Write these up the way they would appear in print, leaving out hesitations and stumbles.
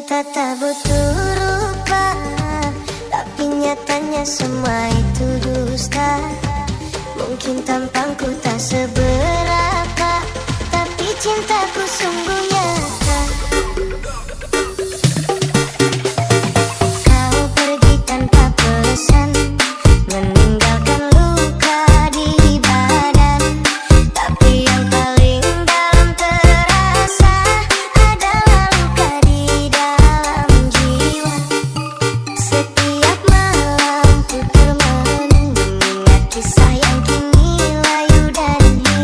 Cinta tak butuh rupa, tapi nyatanya semua itu dusta. Mungkin tampangku tak seberapa, tapi cintaku sungguh nyata. Kau pergi tanpa pesan, meninggalkan luka di badan. Tapi yang paling dalam terasa adalah luka di dalam jiwa. Setiap malam ku termenung mengingat kisah yang kini layu dan hilang.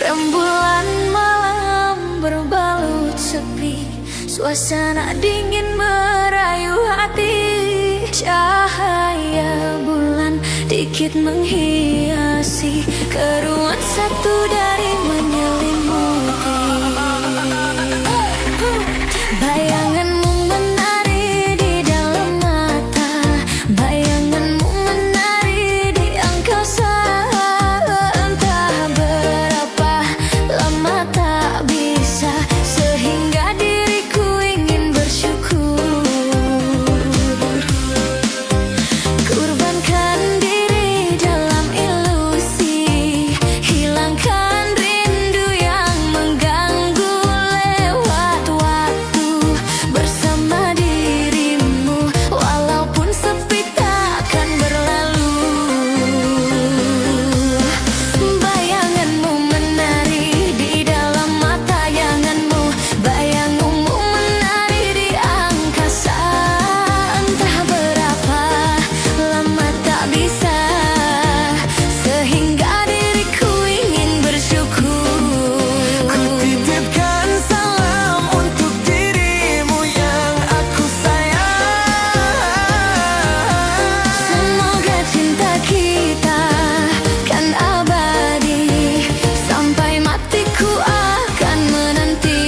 Rembulan malam berbalut sepi, suasana dingin merayu hati. Cahaya bulan dikit menghiasi keruan satu dari menyelimuti. Bayanganmu menari di dalam mata, bayanganmu menari di angkasa. Entah berapa lama tak bisa, sehingga diriku ingin bersyukur. Kurbankan diri dalam ilusi, hilangkan rindu yang mengganggu. Lewat waktu bersama dirimu, walaupun sepi takkan berlalu. Bayanganmu menari di dalam mata, bayanganmu, bayanganmu menari di angkasa. Entah berapa lama tak bisa, sehingga diriku ingin bersyukur. Ku titipkan salam untuk dirimu yang aku sayang. Semoga cinta kita kan abadi, sampai matiku akan menanti.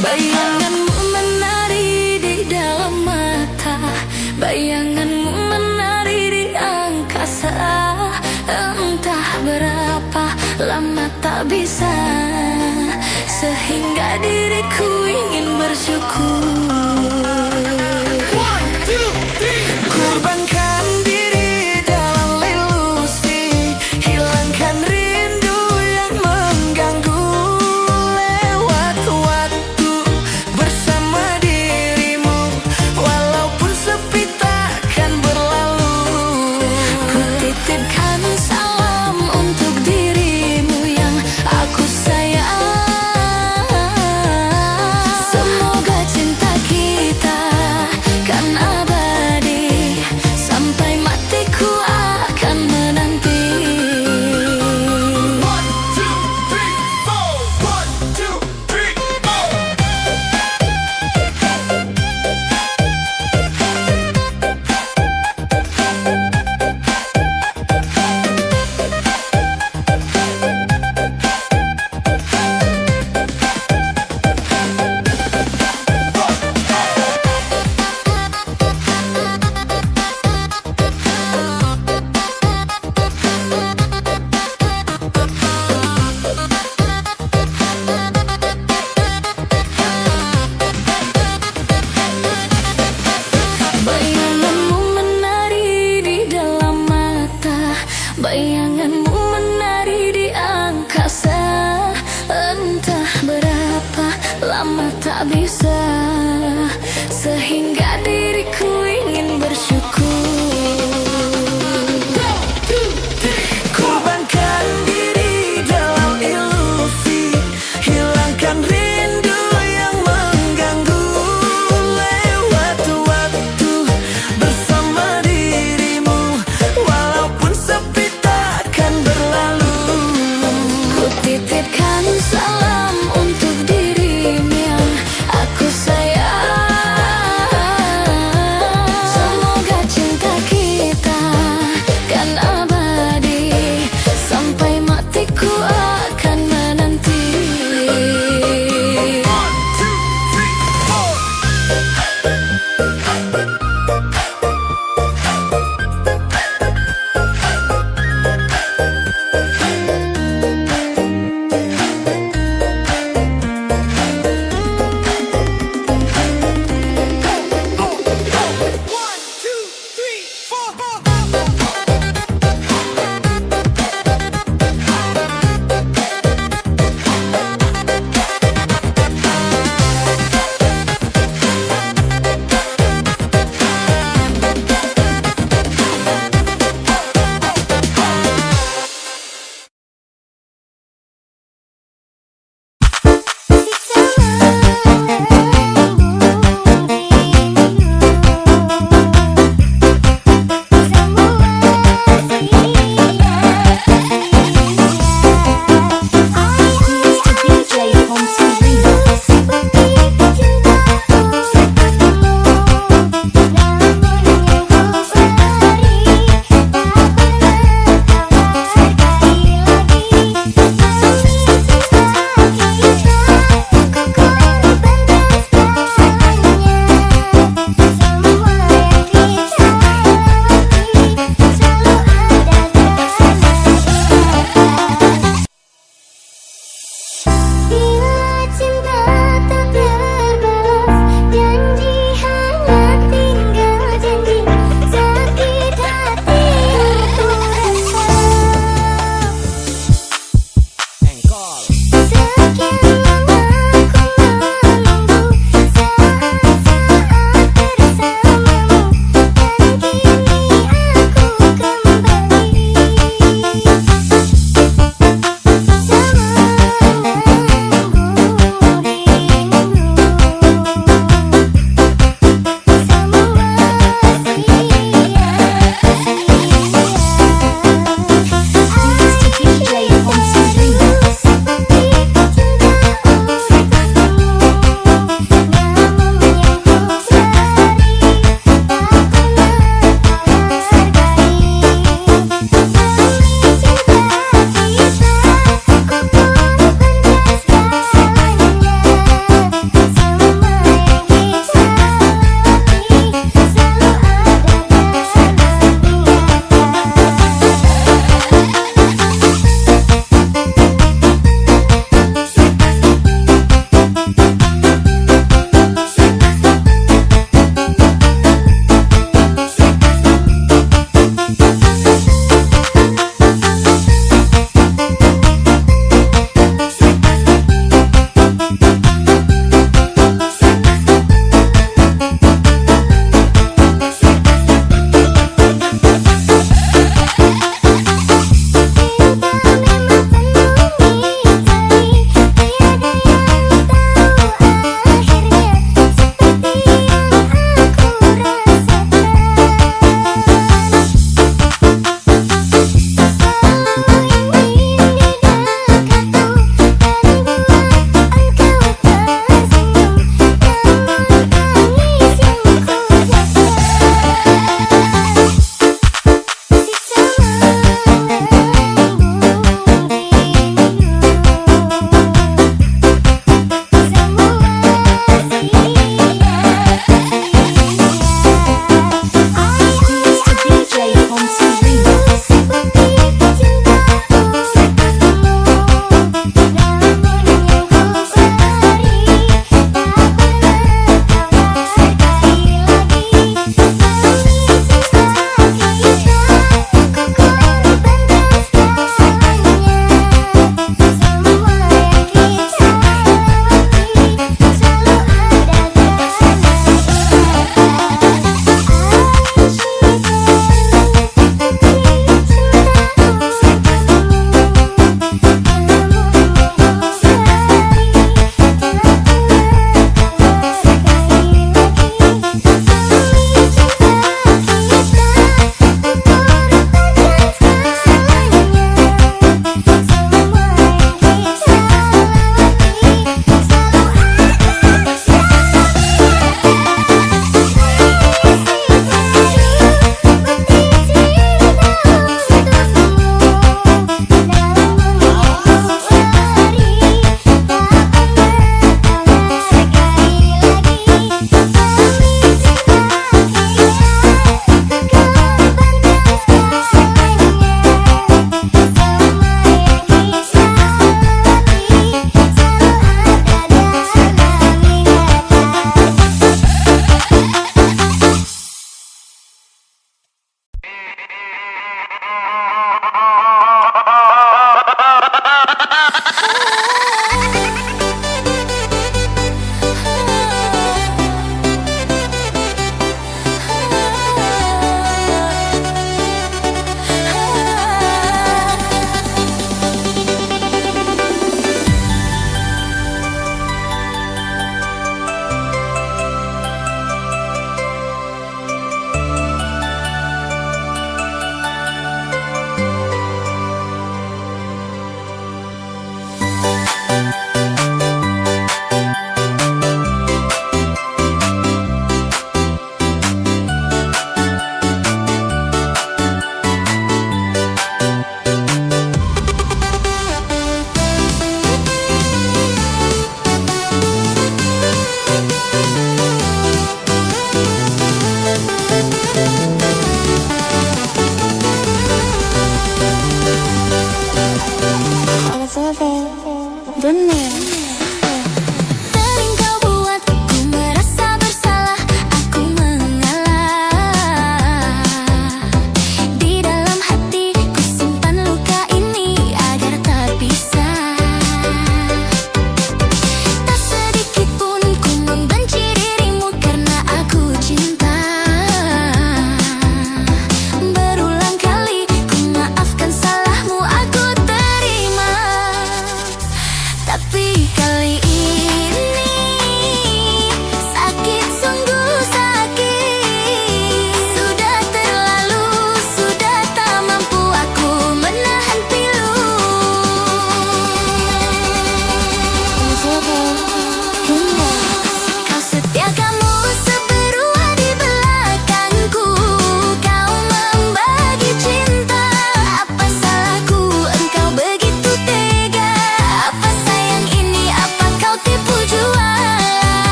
Bayanganmu menari di dalam mata, bayanganmu menari di angkasa. Entah berapa lama tak bisa, sehingga diriku ingin bersyukur. Kurbankan diri dalam ilusi, hilangkan rindu yang mengganggu. Lewat waktu bersama dirimu, walaupun sepi takkan berlalu. Ku titipkan salam untuk dirimu yang aku sayang. Semoga cinta kita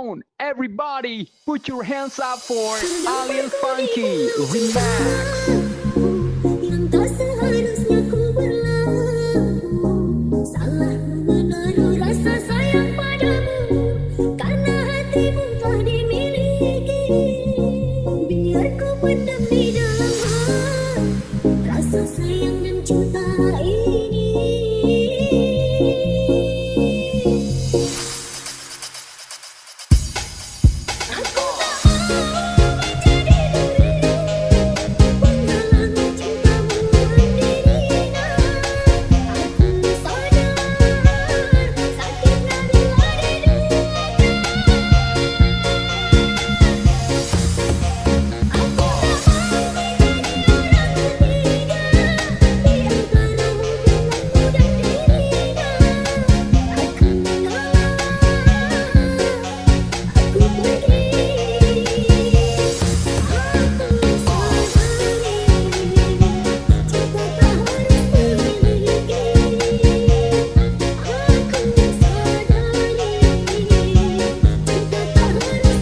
on, everybody, put your hands up for Alien Funky Remix. Yang tak seharusnya ku berlaku, salah menaruh rasa sayang padamu, karena hatimu telah dimiliki. Biar ku pendam di dalam hati rasa sayang dan cinta ini. Aku tak mau menjadi penghalang cintamu sendirinya. Aku sadar sakitnya bila diduga. Aku tak mau menjadi orang ketiga di antara hubunganmu dan dirinya. Aku mengalah, aku pergi. Aku sadari cinta tak harus memiliki. Aku sadari cinta tak harus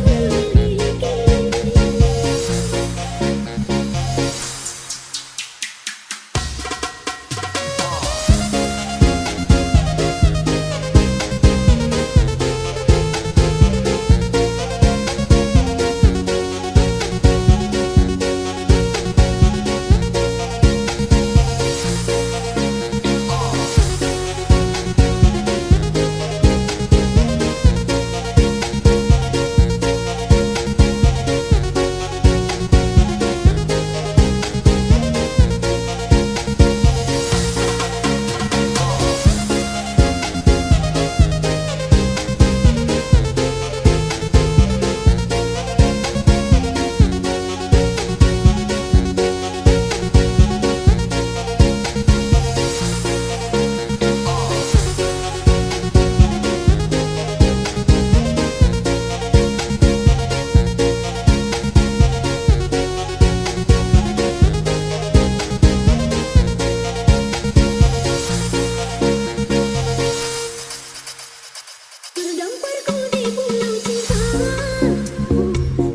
Terdamparku di pulau cinta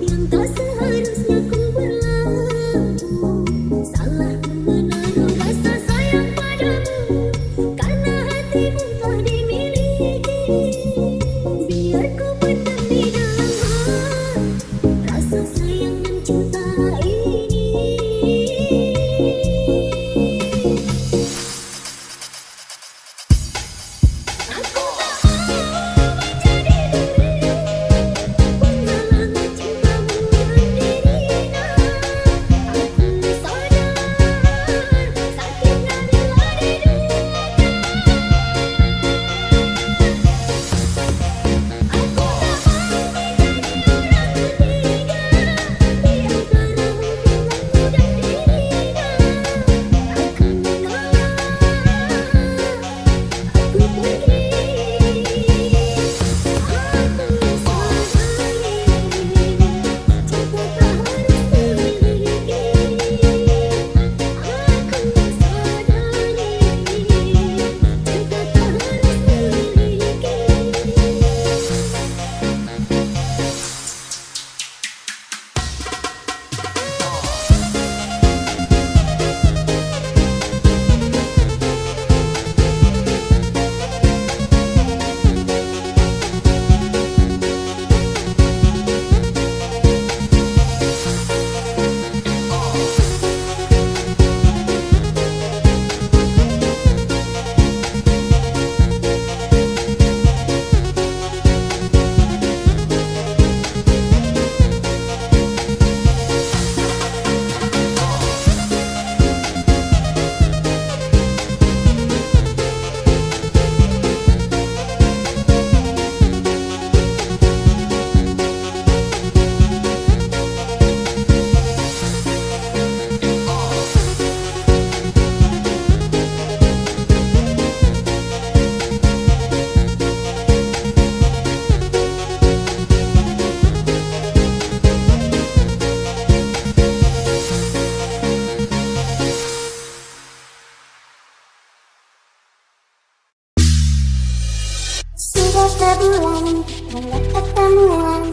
yang tak seharusnya ku berlaku, salah menaruh rasa sayang padamu, karena hatimu telah dimiliki. Biar ku pendam di dalam hati rasa sayang dan cinta ini. Aku tak mau menjadi penghalang cintamu sendirinya. Aku sadar sakitnya bila diduga. Aku tak mau menjadi orang ketiga di antara hubunganmu dan dirinya. Aku mengalah, aku pergi. Aku sadari cinta tak harus memiliki. Aku sadari cinta tak harus memiliki. Sudah sebulan, mulai ketemuan.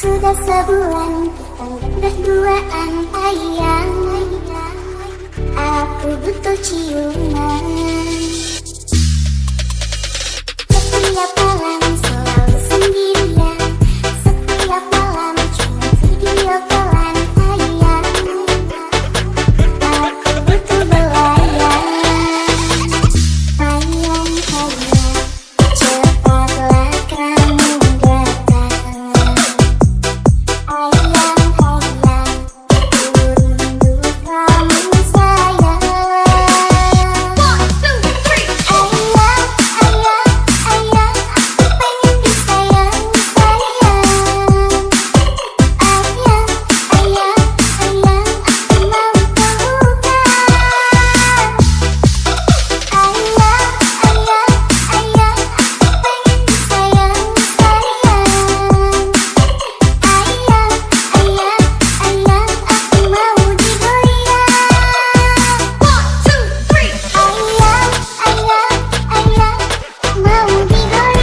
Sudah sebulan kita berduaan sayang. Aku butuh ciuman. Setiap malam selalu sendirian. Setiap malam cuma video callan sayang. Aku butuh belayan. Sayang, sayang, cepatlah kamu datang. Ayang, ayang, aku rindu kamu sayang. One, two, three. Ayang, ayang, ayang, aku pengen disayang, sayang. Ayang, ayang, ayang, aku mau pelukan. Ayang, ayang, ayang, aku pengen disayang, sayang. Ayang, ayang, ayang, aku mau digoyang. One, two, three. Ayang, ayang, ayang, mau digoyang.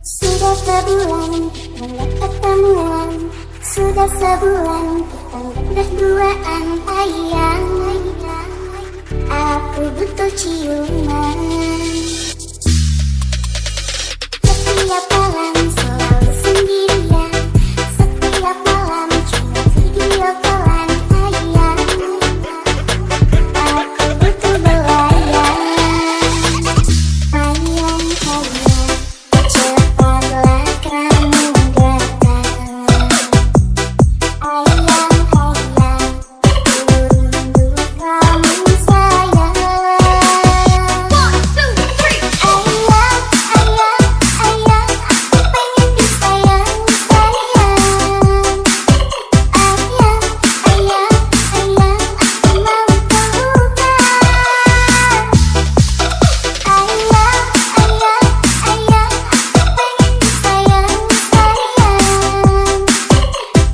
Sudah sebulan kita ketemuan. Sudah sebulan kita berduaan sayang. Aku butuh ciuman. Setiap malam selalu sendirian. Setiap malam cuma video callan sayang. Aku butuh belayan. Sayang, sayang, cepatlah kamu datang. Ayang, ayang, aku rindu kamu sayang. One, two, three. Ayang, ayang, ayang, aku pengen disayang, sayang. Ayang, ayang, ayang, aku mau pelukan. Ayang, ayang, ayang, aku pengen disayang, sayang.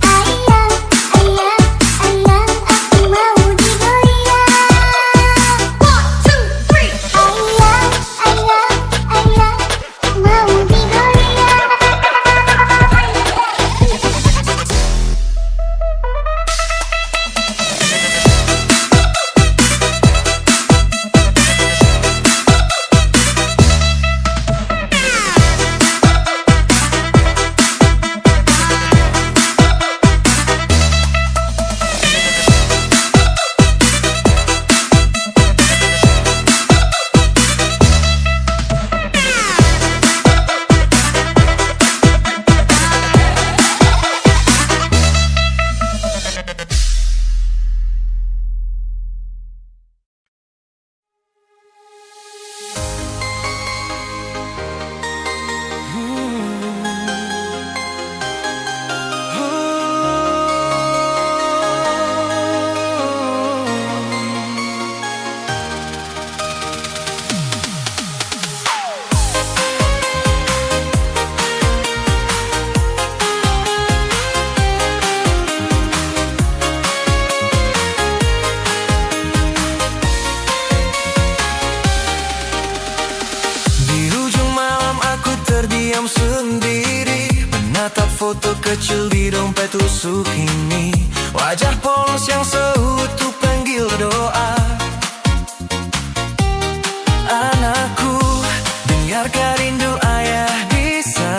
Ayang, ayang, ayang, aku mau digoyang. One, two, three. Ayang, ayang, ayang, mau digoyang. Di ujung malam aku terdiam sendiri, menatap foto kecil di dompet tusuk ini. Wajah polos yang seutuh panggil doa. Anakku, dengarkan rindu ayah di sana.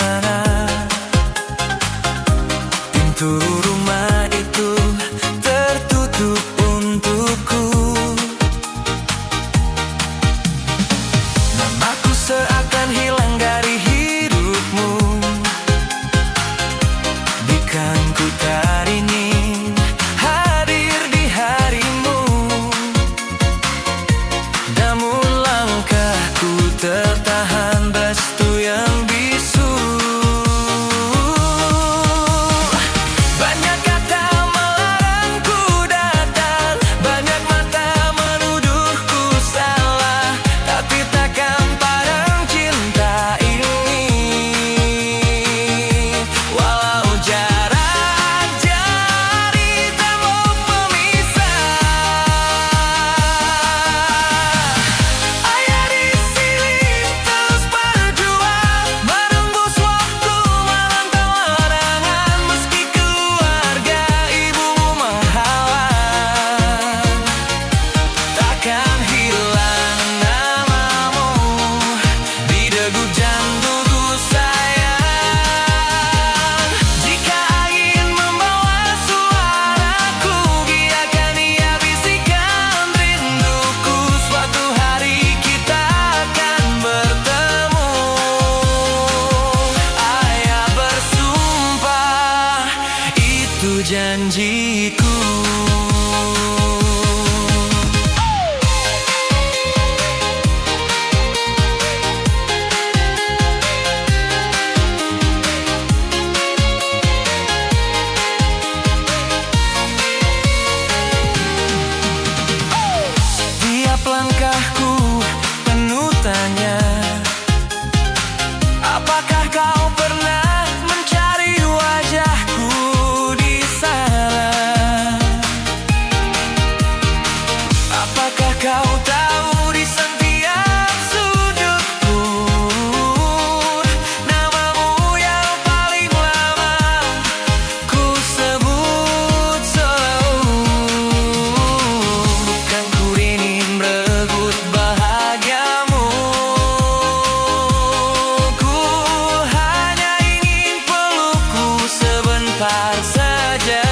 janjiku. Setiap langkahku penuh tanya, apakah kau pernah mencari wajahku di sana? Apakah kau tahu di setiap sudutku namamu yang paling lama ku sebut selalu? Bukan ku ingin merebut bahagiamu, ku hanya ingin pelukku sebentar saja.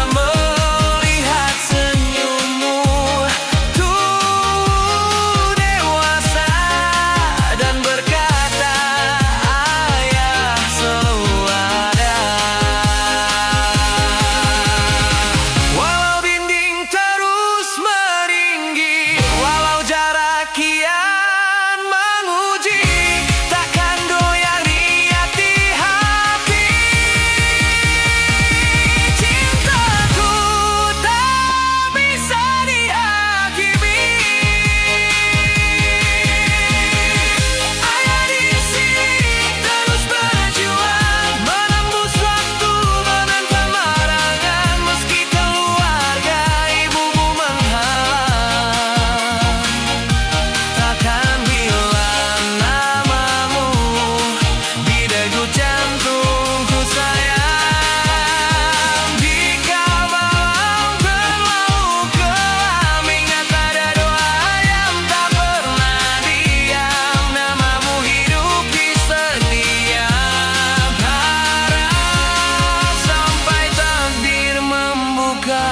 Melihat senyummu tuh dewasa dan berkata, ayah selalu ada. Walau dinding terus meninggi, walau jarak kian menguji, takkan doyan niat di hati. Cintaku tak bisa dihakimi. Ayah di sini terus berjuang, menembus waktu, menentang larangan, meski keluarga ibumu menghalang. Takkan bilang namamu di degup jantungku sayang. Jika malam terlalu kelam, ingat ada doa yang tak pernah diam. Namamu hidup di setiap harap, sampai takdir membuka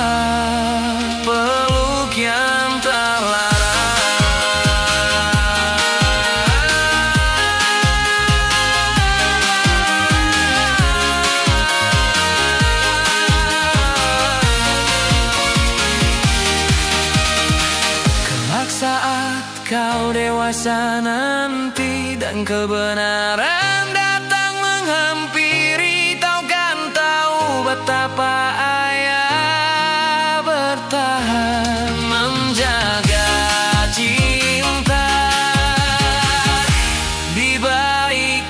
peluk yang tak kelak saat kau dewasa nanti dan kebenaran datang menghampiri, kau kan tahu betapa ayah bertahan menjaga cinta di balik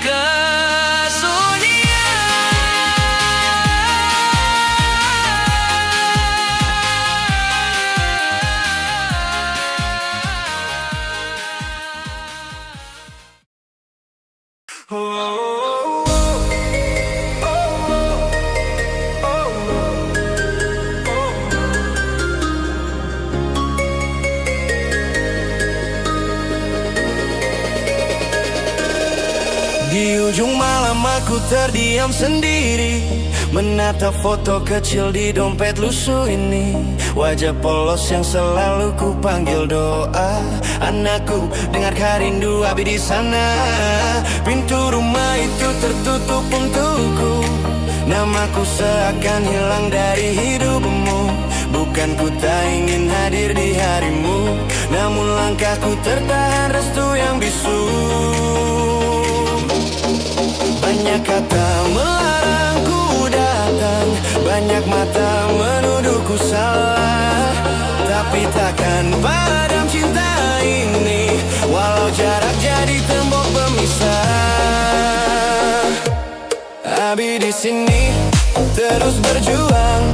Di ujung malam aku terdiam sendiri, menatap foto kecil di dompet lusuh ini. Wajah polos yang selalu ku panggil doa. Anakku, dengarkan rindu abi di sana. Pintu rumah itu tertutup untukku. Namaku seakan hilang dari hidupmu. Bukan ku tak ingin hadir di harimu, namun langkahku tertahan restu yang bisu. Banyak kata melarangku datang, banyak mata menuduhku salah. Tapi takkan padam cinta ini, walau jarak jadi tembok pemisah. Abi di sini terus berjuang,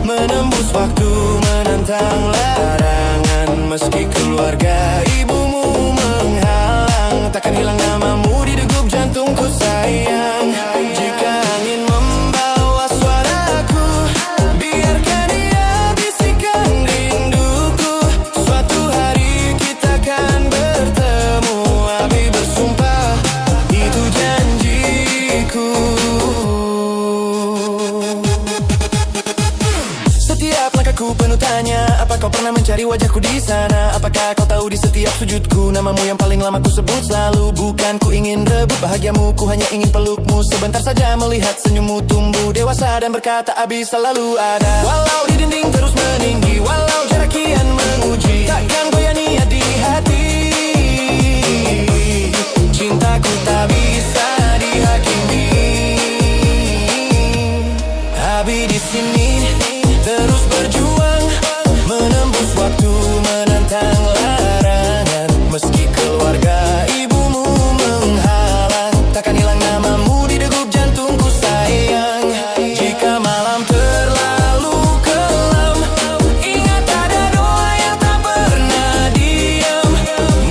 menembus waktu, menentang larangan, meski keluarga ibumu menghalang. Takkan hilang namamu di degup jantungku sayang. Jika angin membawa suaraku, biarkan dia bisikan rinduku. Suatu hari kita akan bertemu, abi bersumpah, itu janjiku. Setiap langkahku penuh tanya, apakah kau pernah mencari wajahku di sana? Apakah kau tahu di setiap sujudku namamu yang paling lama ku sebut selalu? Bukan ku ingin rebut bahagiamu, ku hanya ingin pelukmu. Sebentar saja melihat senyummu tumbuh dewasa dan berkata abis selalu ada. Walau di dinding terus meninggi, walau jarak kian menguji, takkan goyah niat di hati. Cintaku tak bisa dihakimi. Abi di sini terus berjuang, menembus waktu, menentang larangan. Meski keluarga ibumu menghalang, takkan hilang namamu di degup jantungku sayang. Jika malam terlalu kelam, ingat ada doa yang tak pernah diam.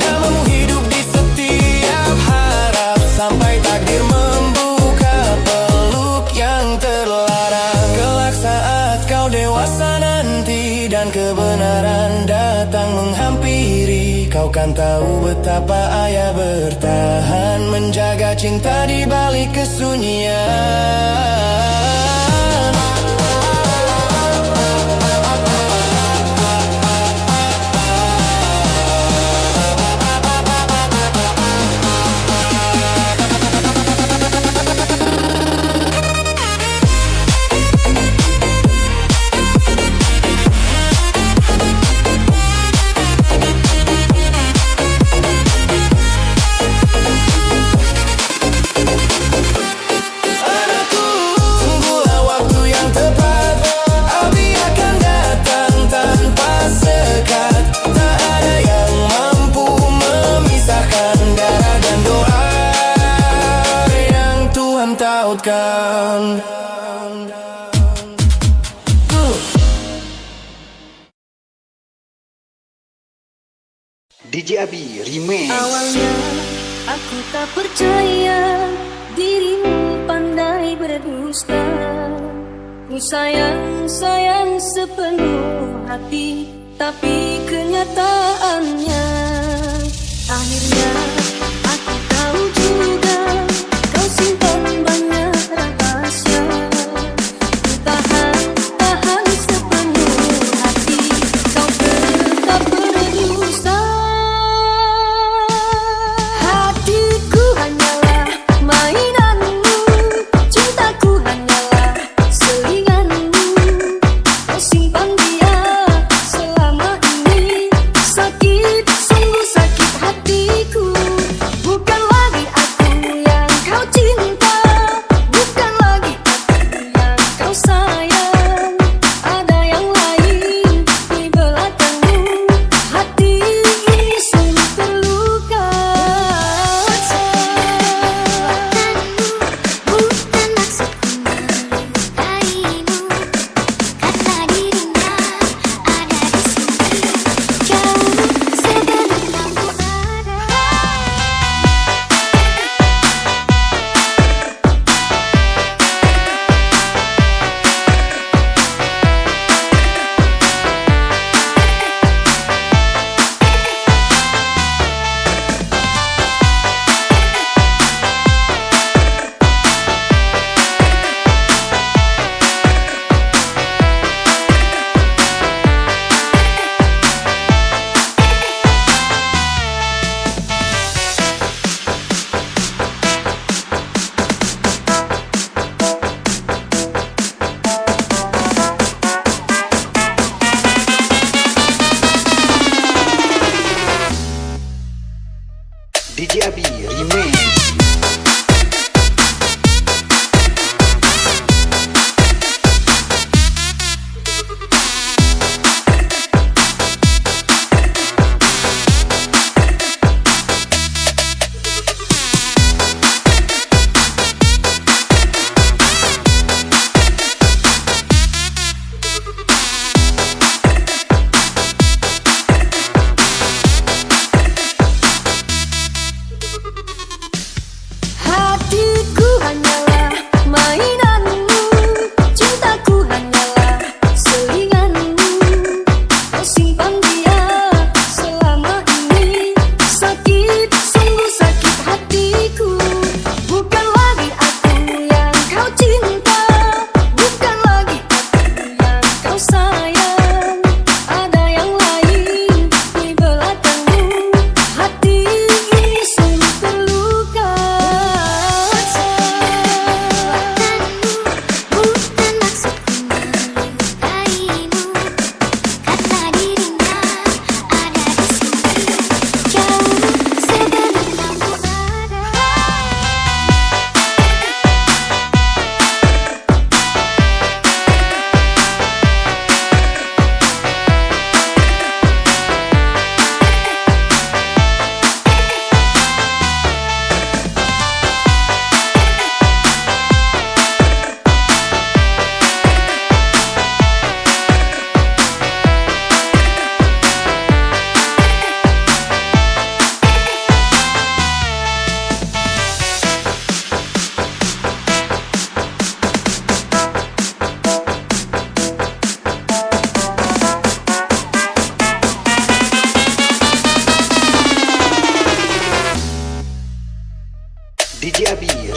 Namamu hidup di setiap harap, sampai takdir membuka peluk yang terlarang. Kelak saat kau dewasa nanti dan kebenaran datang menghampiri, kau kan tahu betapa ayah bertahan menjaga cinta di balik kesunyian. Tautkan. DJ Abi Remix. Awalnya aku tak percaya dirimu pandai berdusta. Ku sayang sepenuh hati, tapi kenyataannya akhirnya aku tahu juga kau simpan banyak rahasia. Ku tahan sepenuh hati, kau tetap berdusta. Hatiku hanyalah mainanmu, cintaku hanyalah selinganmu. Kau simpan dia selama ini, sakit, sungguh sakit hatiku.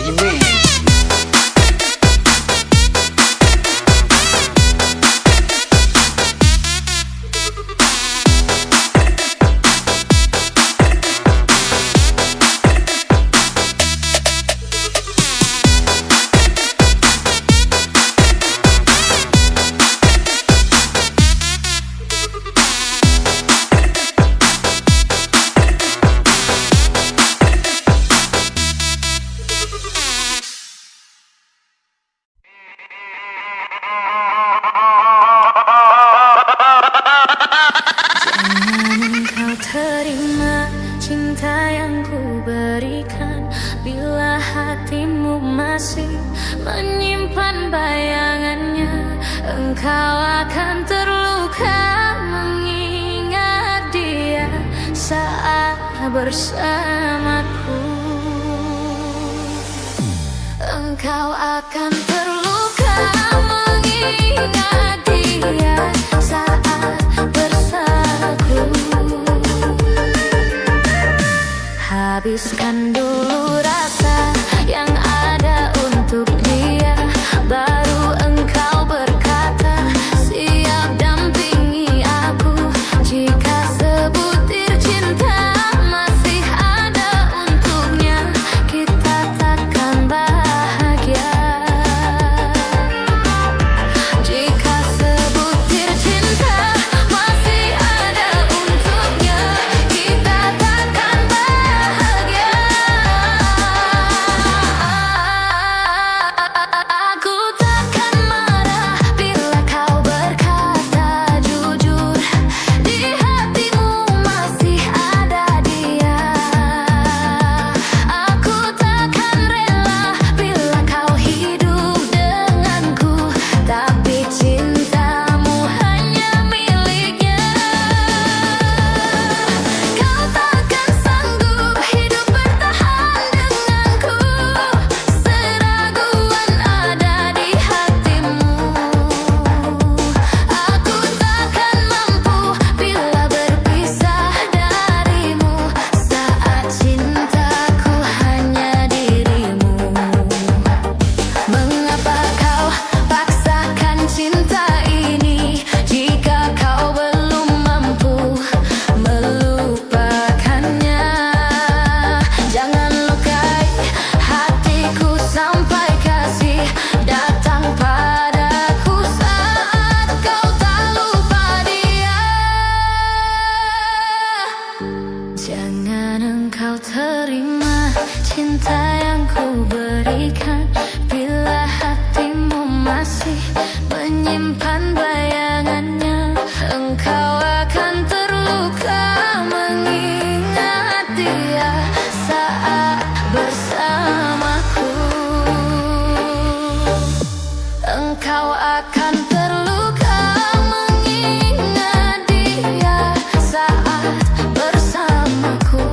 ini. Kau terima cinta yang ku berikan, bila hatimu masih menyimpan bayangannya, engkau akan terluka mengingat dia saat bersamaku. Engkau akan terluka mengingat dia saat bersamaku. Habiskan dulu rasa yang ada untuk dia, baru engkau berkata siap dampingi aku. Jika sebutir cinta masih ada untuknya, kita takkan bahagia. Jika sebutir cinta masih ada untuknya, kita takkan bahagia. Aku takkan marah bila kau berkata jujur, di hatimu masih ada dia. Aku takkan rela bila kau hidup denganku, tapi cintamu hanya miliknya. Kau takkan sanggup hidup bertahan denganku, seraguan ada di hatimu. Aku takkan mampu bila berpisah darimu, saat cintaku hanya dirimu. Mengapa kau paksakan cinta ini, jika kau belum mampu melupakannya? Jangan lukai hatiku sampai kasih datang padaku saat kau tak lupa dia. Jangan engkau terima cinta yang ku berikan, bila hatimu masih menyimpan bayangannya, engkau akan terluka mengingat dia saat bersamaku. Engkau akan terluka mengingat dia saat bersamaku.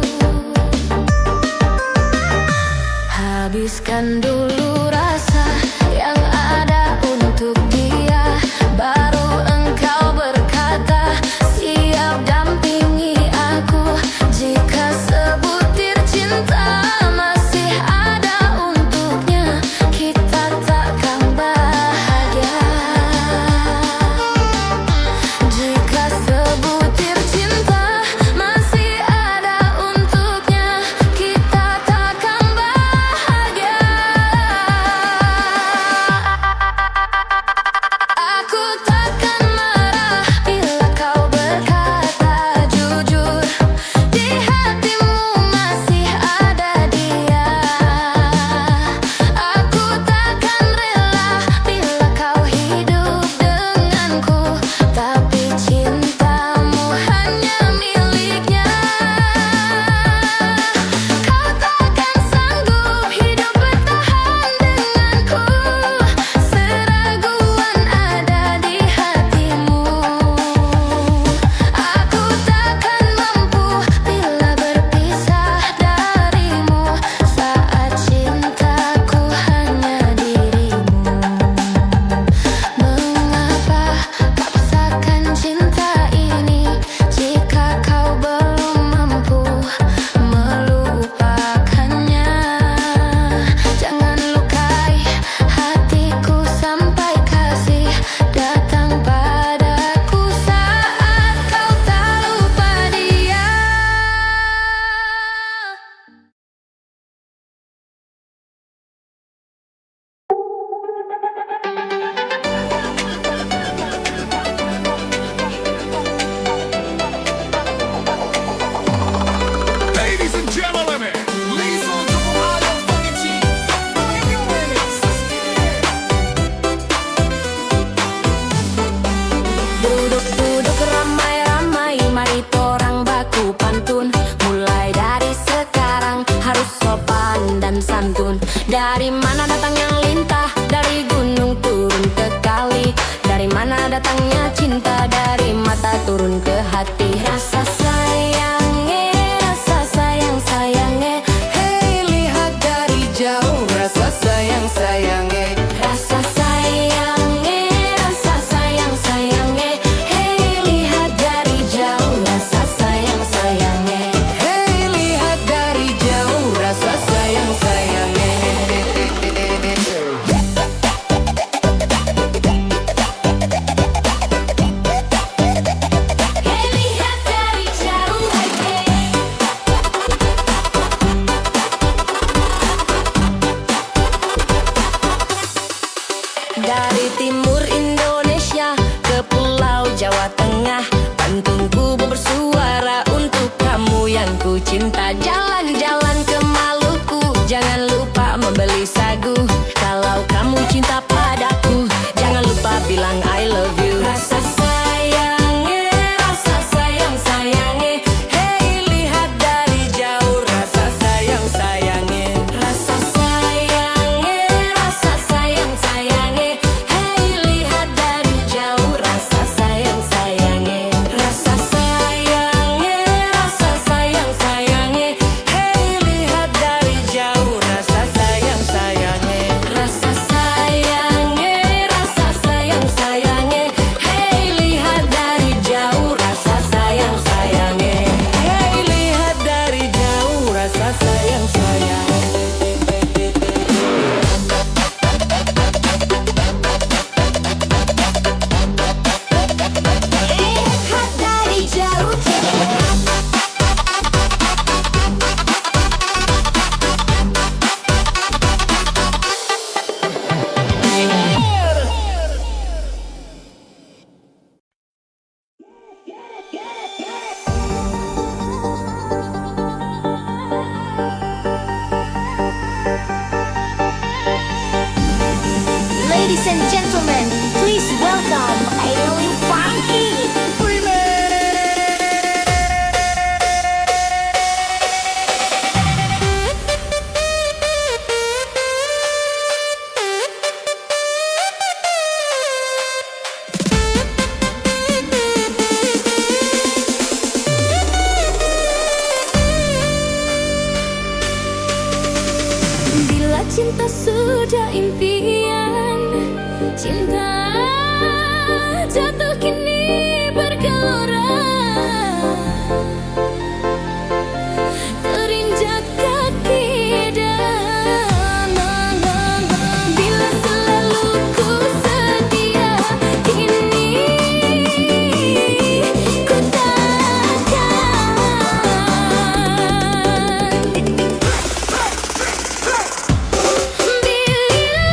Habiskan dulu rasa yang ada untuk dia, baru engkau berkata siap dampingi aku. Jika sebutir cinta masih ada untuknya, kita takkan bahagia. Jika sebutir cinta masih ada untuknya, kita takkan bahagia. Dari mana datangnya lintah, dari gunung turun ke kali. Dari mana datangnya cinta, dari mata turun ke hati. Rasa sayangnya, rasa sayang sayangnya. Hey, lihat dari jauh rasa sayang sayangnya. Rasa sayangnya, rasa sayang sayangnya. Hey, lihat dari jauh rasa sayang sayangnya. Hey, lihat dari jauh rasa sayang sayangnya. Hey, lihat dari jauh. Dari timur Indonesia ke pulau Jawa Tengah, pantungku bersuara untuk kamu yang ku cinta. Jalan-jalan ke Maluku, jangan lupa membeli sagu. Kalau kamu cinta padaku, jangan lupa bilang I love you. Rasa sayangnya, rasa sayang sayangnya. Hey, lihat dari jauh rasa sayang sayangnya. Rasa sayangnya, rasa sayang sayangnya. Hey, lihat dari jauh rasa sayang sayangnya. Rasa sayangnya, rasa sayang sayangnya. Hey, lihat dari jauh rasa sayang sayangnya. Rasa sayangnya, rasa sayang sayangnya. Hey, lihat dari jauh rasa sayang sayangnya. Hey, lihat dari jauh rasa sayang sayang. Lihat dari jauh. Ladies and gentlemen, please welcome Alien Funky. Bila cinta sudah impian, cinta jatuh kini bergelora. Terinjak kaki dan bila selalu ku setia, kini ku takkan. Bila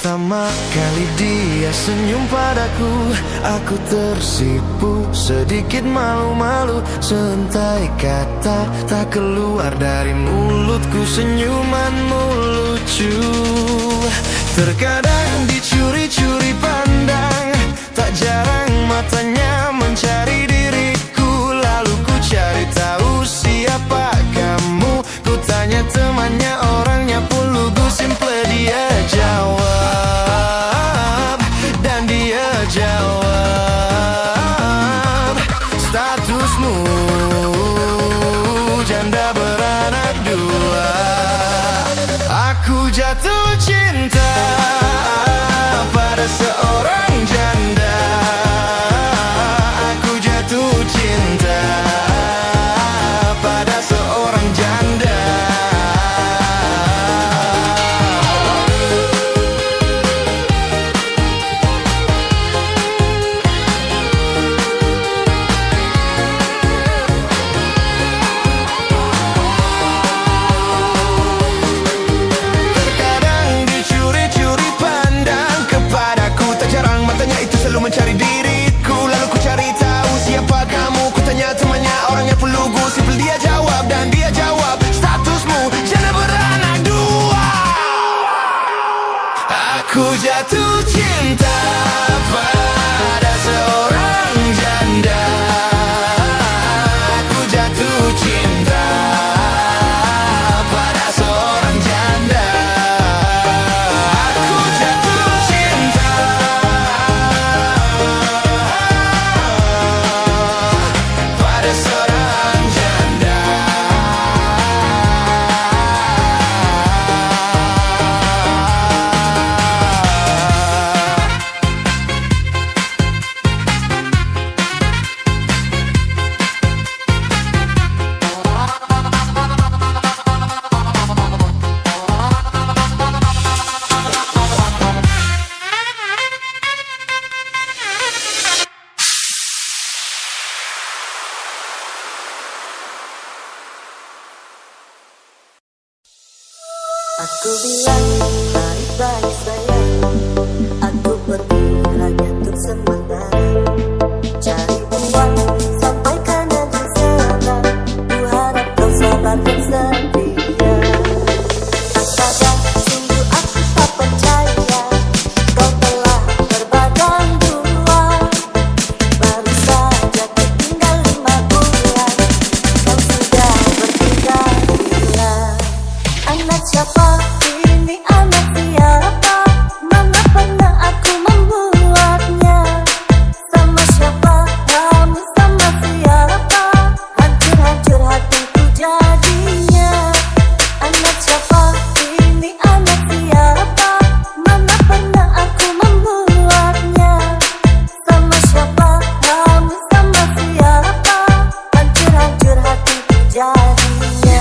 Pertama kali dia senyum padaku, aku tersipu, sedikit malu-malu. Sentai kata tak keluar dari mulutku, senyumanmu lucu. Terkadang dicuri-curi pandang, tak jarang matanya mencari diriku. Lalu ku cari tahu siapa kamu, ku tanya temannya, orangnya pun lugu. Simple dia jawab, dan dia jawab, statusmu janda beranak dua. Aku jatuh cinta pada seorang janda. Aku jatuh cinta pada seorang janda. Mencari diriku, lalu ku cari tahu siapa kamu. Ku tanya temannya, orangnya pun lugu. Simple dia jawab, dan dia jawab, statusmu janda beranak dua. Aku jatuh cinta pada seorang janda. Aku jatuh cinta pada seorang janda. Aku jatuh cinta pada seorang janda. Aku bilang baik-baik sayang, aku pergi hanya untuk sementara, cari uang sampai kanan di sana. Ku harap kau sabar dan setia. Astaga, sungguh aku tak percaya kau telah berbadan dua. Baru saja tinggal 5 bulan, kau sudah bertiga gila. Anak siapa ini, anak siapa? Mana pernah aku membuatnya? Sama siapa kamu, sama siapa? Hancur-hancur hatiku jadinya. Anak siapa ini, anak siapa? Mana pernah aku membuatnya? Sama siapa kamu, sama siapa? Hancur-hancur hatiku jadinya.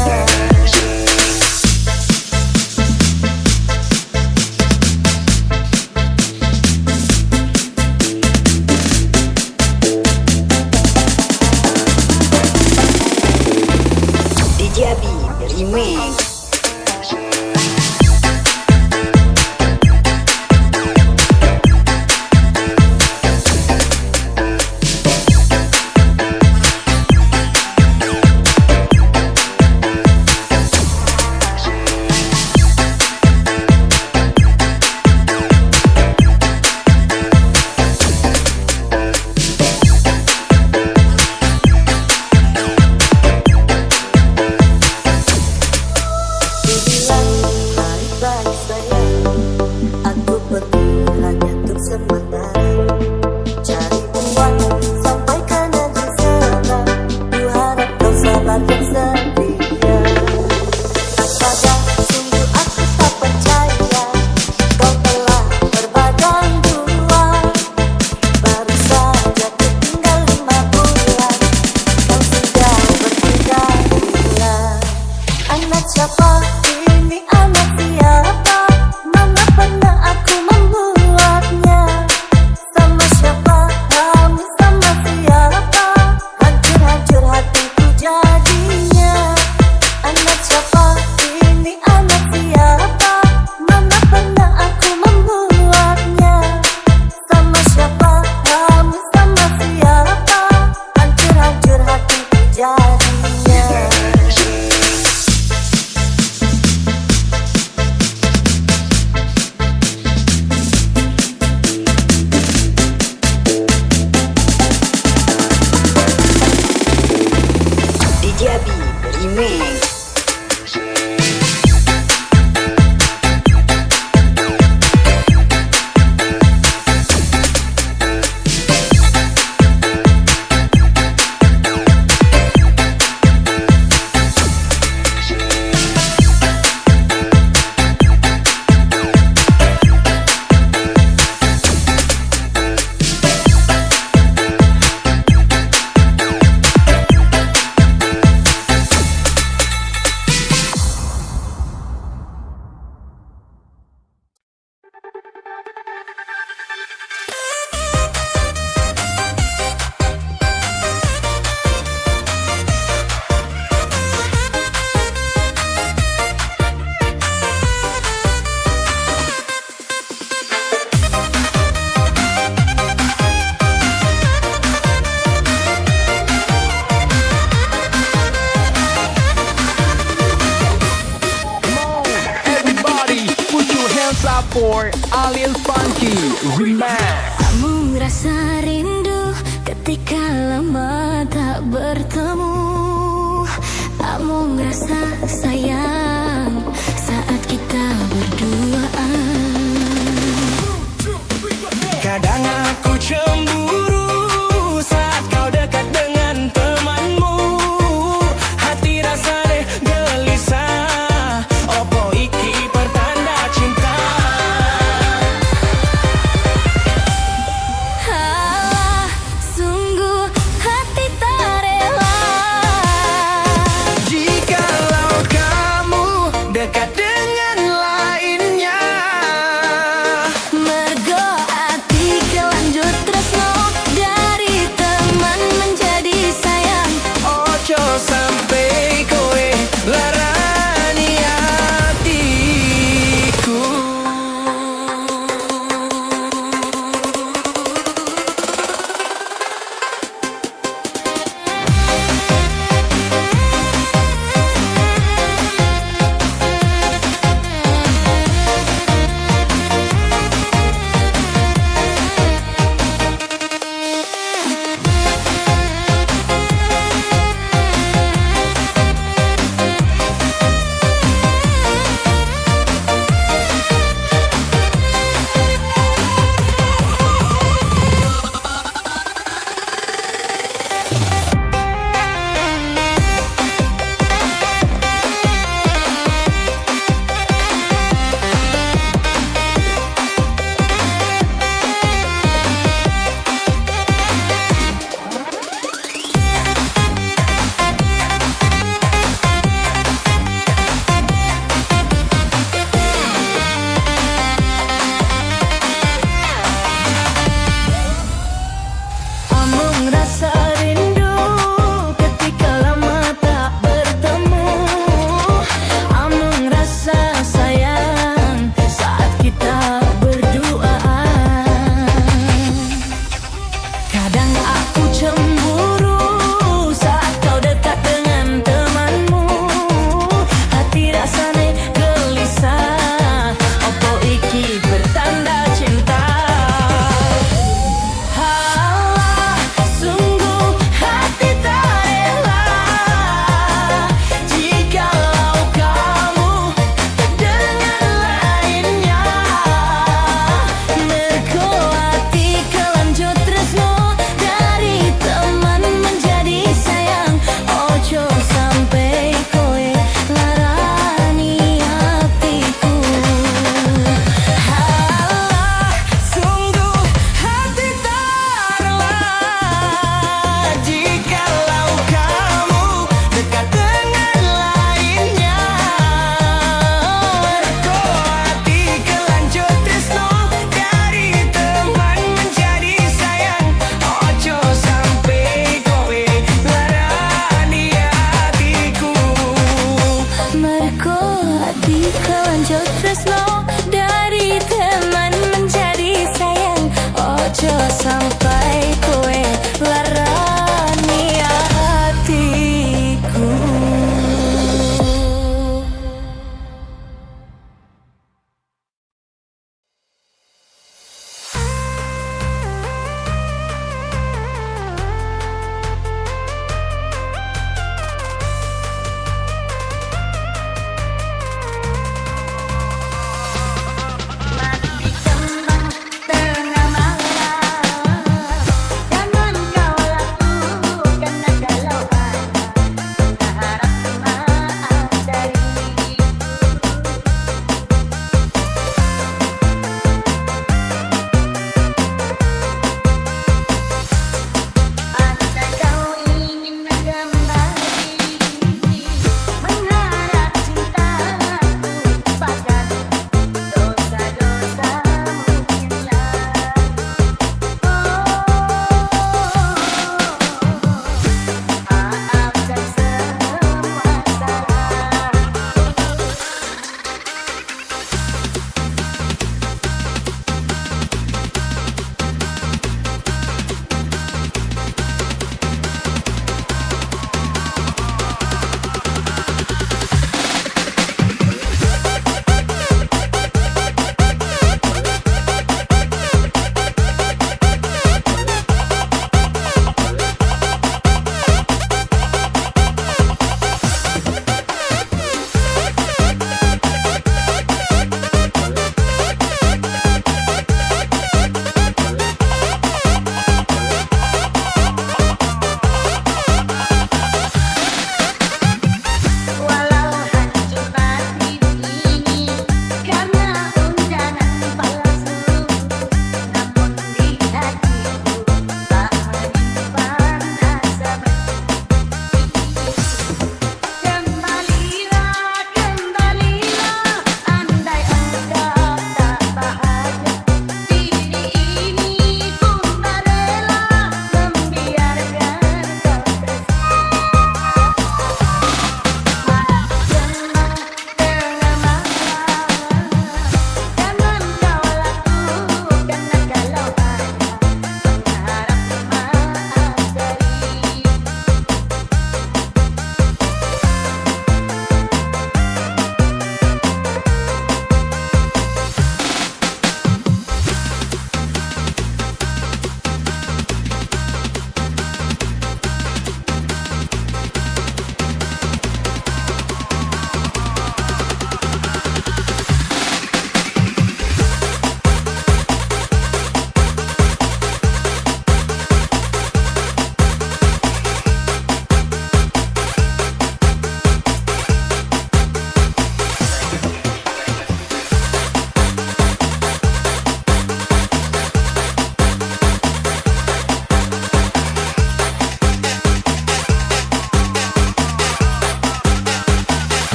hands up for Alien Funky Remix. Kamu ngerasa rindu ketika lama tak bertemu. Kamu ngerasa sayang saat kita berduaan. Kadang aku cemburu saat kau dekat dengan temanmu. Hati rasanya gelisah, opo iki pertanda cinta. Halah, sungguh hati tak rela. Jikalau kamu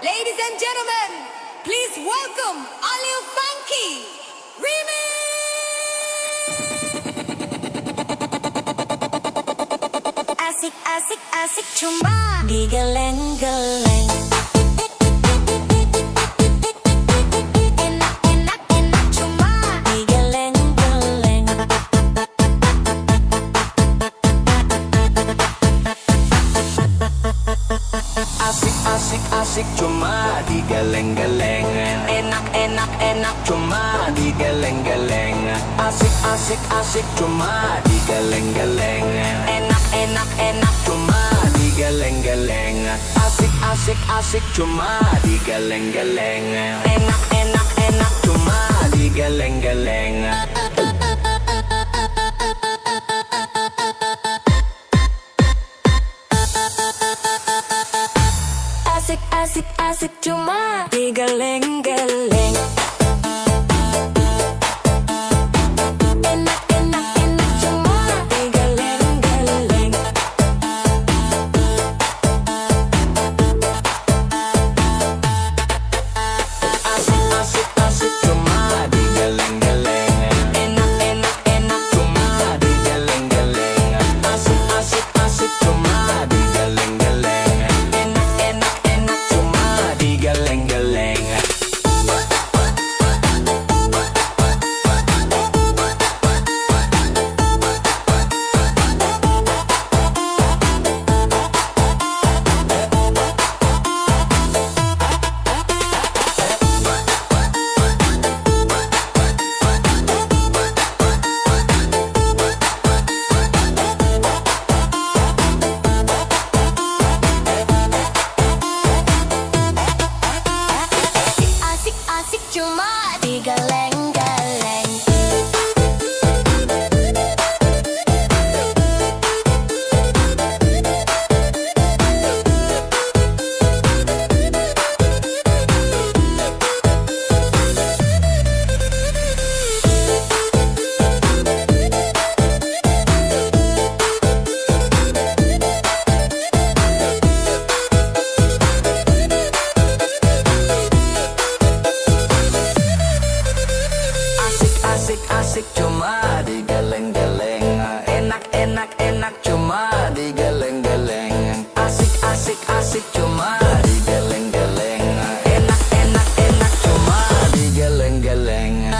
Ladies and gentlemen, please welcome Alil Funky Remix. Asik, asik, asik cuma digeleng-geleng. Enak, enak, enak cuma digeleng-geleng. Asik, asik, asik cuma digeleng-geleng. Enak, enak, enak Cuma digeleng-geleng. Asik, asik, asik cuma digeleng-geleng. enak, enak, enak Cuma digeleng-geleng. Asik, asik, asik cuma digeleng-geleng. enak, enak, enak Cuma digeleng-geleng. Asik, asik, asik cuma digeleng-geleng. Enak, enak, enak cuma digeleng-geleng. Asik, asik, asik cuma digeleng-geleng. Enak, enak, enak Cuma digeleng-geleng. Asik, asik, asik cuma cuma digeleng-geleng. Enak, enak, enak cuma digeleng-geleng. Asik, asik, asik cuma digeleng-geleng. Enak, enak, enak cuma digeleng-geleng.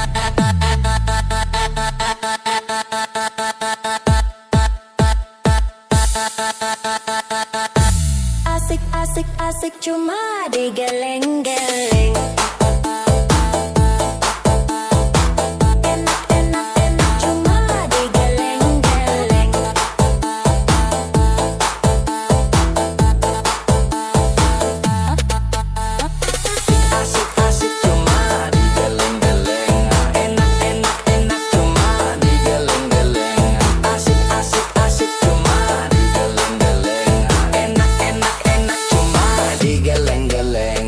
Asik, asik, asik cuma digeleng-geleng. Enak, enak, enak cuma digeleng-geleng. Asik, asik cuma digeleng-geleng. Enak, enak, enak cuma digeleng-geleng. Asik, asik, asik cuma digeleng-geleng. Enak, enak, enak cuma digeleng-geleng.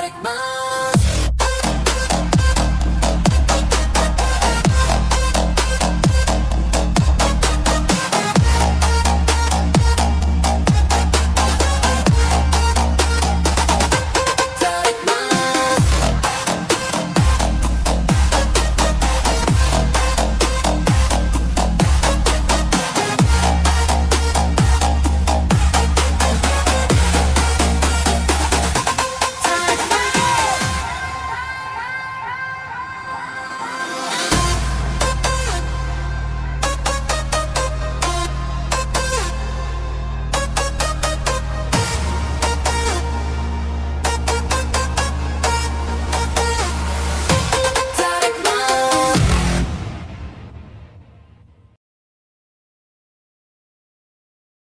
tarik mau